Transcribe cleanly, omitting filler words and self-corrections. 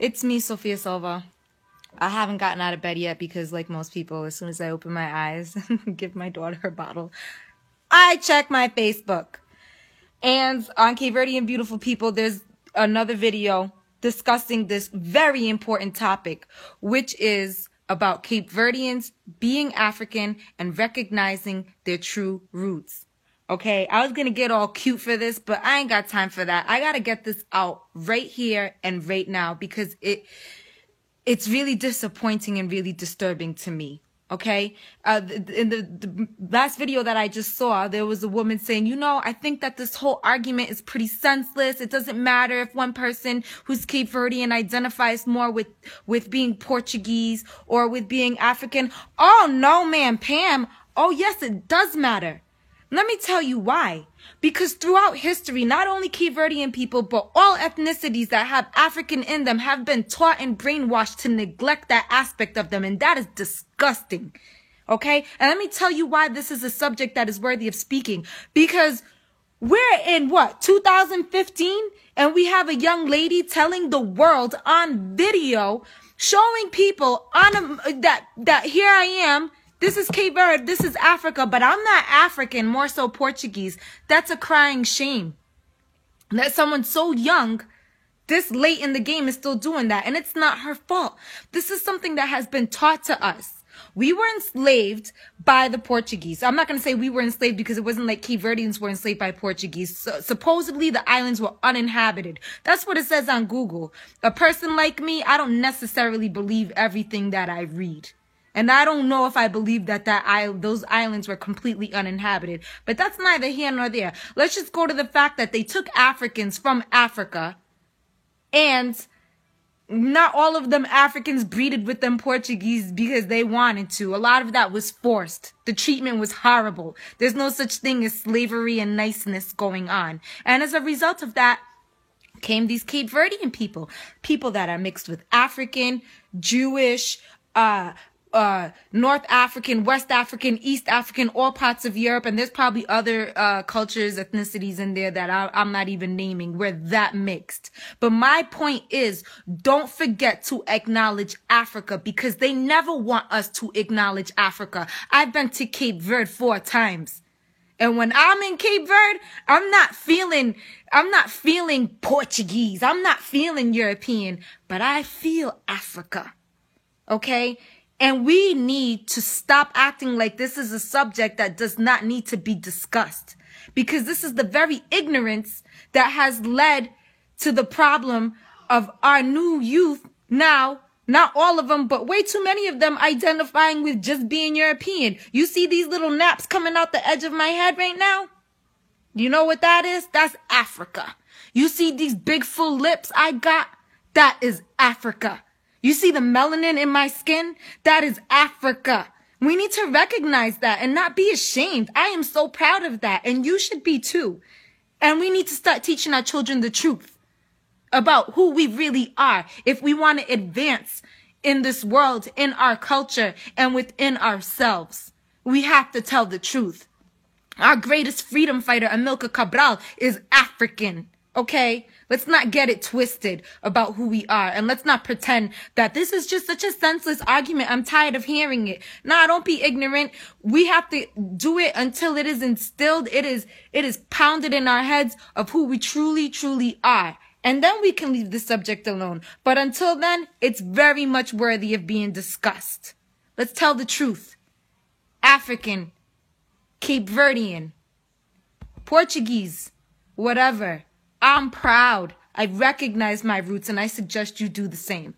It's me, Sophia Silva. I haven't gotten out of bed yet because, like most people, as soon as I open my eyes and give my daughter her bottle, I check my Facebook. And on Cape Verdean Beautiful People, there's another video discussing this very important topic, which is about Cape Verdeans being African and recognizing their true roots. Okay, I was going to get all cute for this, but I ain't got time for that. I got to get this out right here and right now because it's really disappointing and really disturbing to me. Okay, in the last video that I just saw, there was a woman saying, I think that this whole argument is pretty senseless. It doesn't matter if one person who's Cape Verdean identifies more with being Portuguese or with being African. Oh, no, ma'am, Pam. Oh, yes, it does matter. Let me tell you why. Because throughout history, not only Cape Verdean people, but all ethnicities that have African in them have been taught and brainwashed to neglect that aspect of them. And that is disgusting. Okay? And let me tell you why this is a subject that is worthy of speaking. Because we're in 2015? And we have a young lady telling the world on video, showing people that here I am. This is Cape Verde, this is Africa, but I'm not African, more so Portuguese. That's a crying shame. That someone so young, this late in the game, is still doing that. And it's not her fault. This is something that has been taught to us. We were enslaved by the Portuguese. I'm not going to say we were enslaved because it wasn't like Cape Verdeans were enslaved by Portuguese. So, supposedly the islands were uninhabited. That's what it says on Google. A person like me, I don't necessarily believe everything that I read. And I don't know if I believe that those islands were completely uninhabited. But that's neither here nor there. Let's just go to the fact that they took Africans from Africa. And not all of them Africans breeded with them Portuguese because they wanted to. A lot of that was forced. The treatment was horrible. There's no such thing as slavery and niceness going on. And as a result of that, came these Cape Verdean people. People that are mixed with African, Jewish, North African, West African, East African, all parts of Europe. And there's probably other cultures, ethnicities in there that I'm not even naming. We're that mixed. But my point is, don't forget to acknowledge Africa because they never want us to acknowledge Africa. I've been to Cape Verde 4 times. And when I'm in Cape Verde, I'm not feeling Portuguese. I'm not feeling European, but I feel Africa. Okay? And we need to stop acting like this is a subject that does not need to be discussed. Because this is the very ignorance that has led to the problem of our new youth now, not all of them, but way too many of them identifying with just being European. You see these little naps coming out the edge of my head right now? You know what that is? That's Africa. You see these big full lips I got? That is Africa. You see the melanin in my skin? That is Africa. We need to recognize that and not be ashamed. I am so proud of that. And you should be too. And we need to start teaching our children the truth about who we really are. If we want to advance in this world, in our culture, and within ourselves, we have to tell the truth. Our greatest freedom fighter, Amilcar Cabral, is African. Okay, let's not get it twisted about who we are. And let's not pretend that this is just such a senseless argument. I'm tired of hearing it. Nah, don't be ignorant. We have to do it until it is instilled. It is pounded in our heads of who we truly, truly are. And then we can leave the subject alone. But until then, it's very much worthy of being discussed. Let's tell the truth. African, Cape Verdean, Portuguese, whatever. I'm proud. I recognize my roots and I suggest you do the same.